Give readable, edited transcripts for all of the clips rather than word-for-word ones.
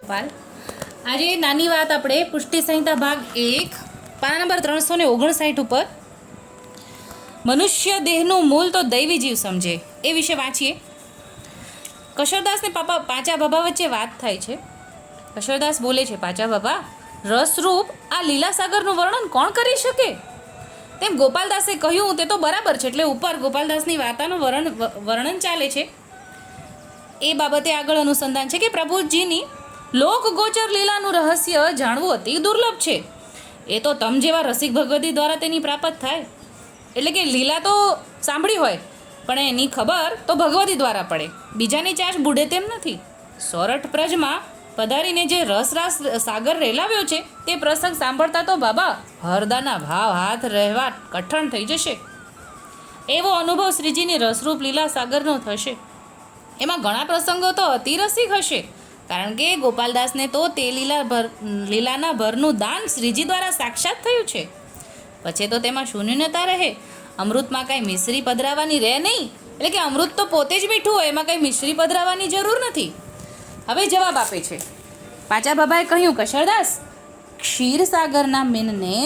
બાલ આજે નાની વાત આપણે પુષ્ટિ સંહિતા ભાગ 1 પાના નંબર 359 ઉપર મનુષ્ય દેહનું મૂળ તો દૈવી જીવ સમજે એ વિશે વાંચીએ. કશોરદાસને પાંચા બાબા વચ્ચે વાત થાય છે. કશોરદાસ બોલે છે, પાંચા બાબા, રસરૂપ આ લીલાસાગરનું વર્ણન કોણ કરી શકે? તેમ ગોપાલદાસે કહ્યું તે તો બરાબર છે. એટલે ઉપર ગોપાલદાસની વાર્તાનું વર્ણન ચાલે છે. એ બાબતે આગળ અનુસંધાન છે કે પ્રભુજીની લોકગોચર લીલાનું રહસ્ય જાણવું અતિ દુર્લભ છે. એ તો તમ જેવા રસિક ભગવતી દ્વારા તેની પ્રાપ્ત થાય. એટલે કે લીલા તો સાંભળી હોય પણ એની ખબર તો ભગવતી દ્વારા પડે. બીજાની ચાશ બુડે તેમ નથી. સોરઠ પ્રજમાં પધારીને જે રસરાસ સાગર રેલાવ્યો છે તે પ્રસંગ સાંભળતા તો બાબા હરદાના ભાવ હાથ રહેવા કઠણ થઈ જશે. એવો અનુભવ શ્રીજીની રસરૂપ લીલા સાગરનો થશે. એમાં ઘણા પ્રસંગો તો અતિ રસિક હશે, કારણ કે ગોપાલદાસને તો તે લીલાના ભરનું દાન શ્રીજી દ્વારા સાક્ષાત થયું છે. પછી તો તેમાં શૂન્યતા રહે. અમૃતમાં કાંઈ મિશ્રી પધરાવવાની રહે નહીં. એટલે કે અમૃત તો પોતે જ મીઠું હોય, એમાં કાંઈ મિશ્રી પધરાવવાની જરૂર નથી. હવે જવાબ આપે છે. પાંચા બાબાએ કહ્યું, કશરદાસ, ક્ષીરસાગરના મીનને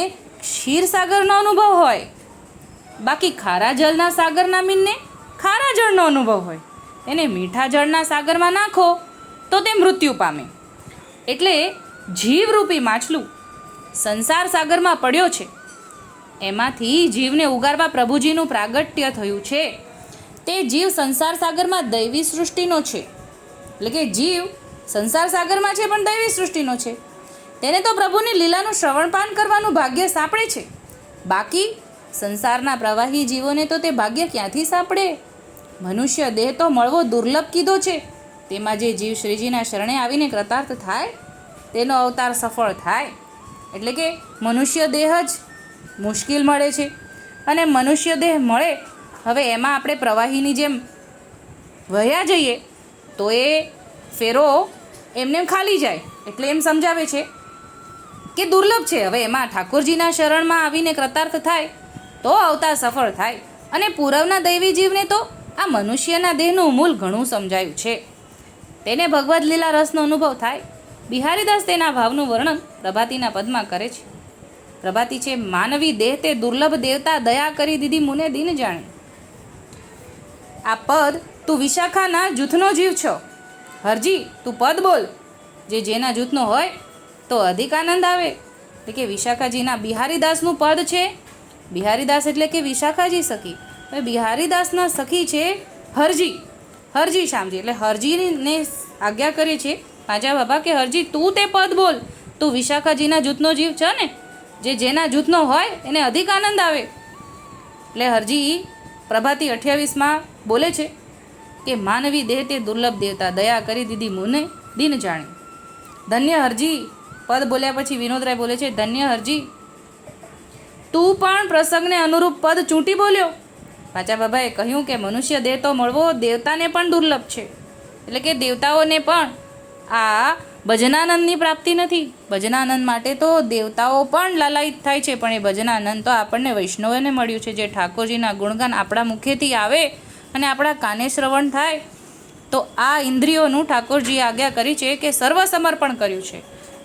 ક્ષીરસાગરનો અનુભવ હોય, બાકી ખારા જળના સાગરના મીનને ખારા જળનો અનુભવ હોય. એને મીઠા જળના સાગરમાં નાખો તો તે મૃત્યુ પામે. એટલે જીવરૂપી માછલું સંસાર સાગરમાં પડ્યો છે. એમાંથી જીવને ઉગારવા પ્રભુજીનું પ્રાગટ્ય થયું છે. તે જીવ સંસાર સાગરમાં દૈવી સૃષ્ટિનો છે. એટલે કે જીવ સંસાર સાગરમાં છે પણ દૈવી સૃષ્ટિનો છે. તેને તો પ્રભુની લીલાનું શ્રવણપાન કરવાનું ભાગ્ય સાંપડે છે. બાકી સંસારના પ્રવાહી જીવોને તો તે ભાગ્ય ક્યાંથી સાંપડે? મનુષ્ય દેહ તો મળવો દુર્લભ કીધો છે. તેમાં જે જીવ શ્રીજીના શરણે આવીને કૃતાર્થ થાય તેનો અવતાર સફળ થાય. એટલે કે મનુષ્ય દેહ જ મુશ્કેલ મળે છે. અને મનુષ્ય દેહ મળે, હવે એમાં આપણે પ્રવાહીની જેમ વહ્યા જઈએ તો એ ફેરો એમને ખાલી જાય. એટલે એમ સમજાવે છે કે દુર્લભ છે. હવે એમાં ઠાકોરજીના શરણમાં આવીને કૃતાર્થ થાય તો અવતાર સફળ થાય. અને પૂરવના દૈવી જીવને તો આ મનુષ્યના દેહનું મૂળ ઘણું સમજાયું છે. તેને ભગવદ્ લીલા રસનો અનુભવ થાય. બિહારીદાસ તેના ભાવનું વર્ણન પ્રભાતીના પદમાં કરે છે. પ્રભાતી છે, માનવી દેહ તે દુર્લભ દેવતા દયા કરી દીધી મુને દિન જાણે. આ પદ તું વિશાખાના જૂથનો જીવ છો. હરજી, તું પદ બોલ. જેના જૂથનો હોય તો અધિક આનંદ આવે. એટલે કે વિશાખાજીના બિહારીદાસનું પદ છે. બિહારીદાસ એટલે કે વિશાખાજી સખી. હવે બિહારીદાસના સખી છે હરજી. હરજી શ્યામજી એટલે હરજીને આજ્ઞા કરે છે પાંચા બાબા કે હરજી તું તે પદ બોલ. તું વિશાખાજીના જૂથનો જીવ છે ને, જેના જૂથનો હોય એને અધિક આનંદ આવે. એટલે હરજી પ્રભાતી 28માં બોલે છે કે માનવી દેહ તે દુર્લભ દેવતા દયા કરી દીધી મુને દિન જાણે. ધન્ય હરજી પદ બોલ્યા પછી વિનોદરાય બોલે છે, ધન્ય હરજી, તું પણ પ્રસંગને અનુરૂપ પદ ચૂંટી બોલ્યો. પાંચા બાબાએ કહ્યું કે મનુષ્ય દેહ તો મળવો દેવતાને પણ દુર્લભ છે. એટલે કે દેવતાઓને પણ આ ભજનાનંદની પ્રાપ્તિ નથી. ભજનાનંદ માટે તો દેવતાઓ પણ લાલાયિત થાય છે, પણ એ ભજનાનંદ તો આપણને વૈષ્ણવોને મળ્યું છે. જે ઠાકોરજીના ગુણગાન આપણા મુખેથી આવે અને આપણા કાને શ્રવણ થાય તો આ ઇન્દ્રિયોનું ઠાકોરજીએ આજ્ઞા કરી છે કે સર્વ સમર્પણ કર્યું છે.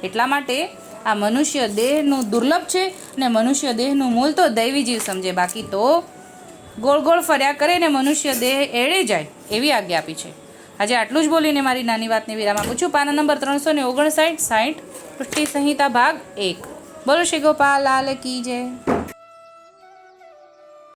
એટલા માટે આ મનુષ્ય દેહનું દુર્લભ છે અને મનુષ્ય દેહનું મૂળ તો દૈવી જીવ સમજે. બાકી તો ગોળ ગોળ ફર્યા કરે ને મનુષ્ય દેહ એળે જાય એવી આજ્ઞા આપી છે. આજે આટલું જ બોલીને મારી નાની વાતને વિરામ આપું છું. પાના નંબર 359 60 પુષ્ટિ સંહિતા ભાગ 1. બોલો શ્રી ગોપાલ લાલ કી જય.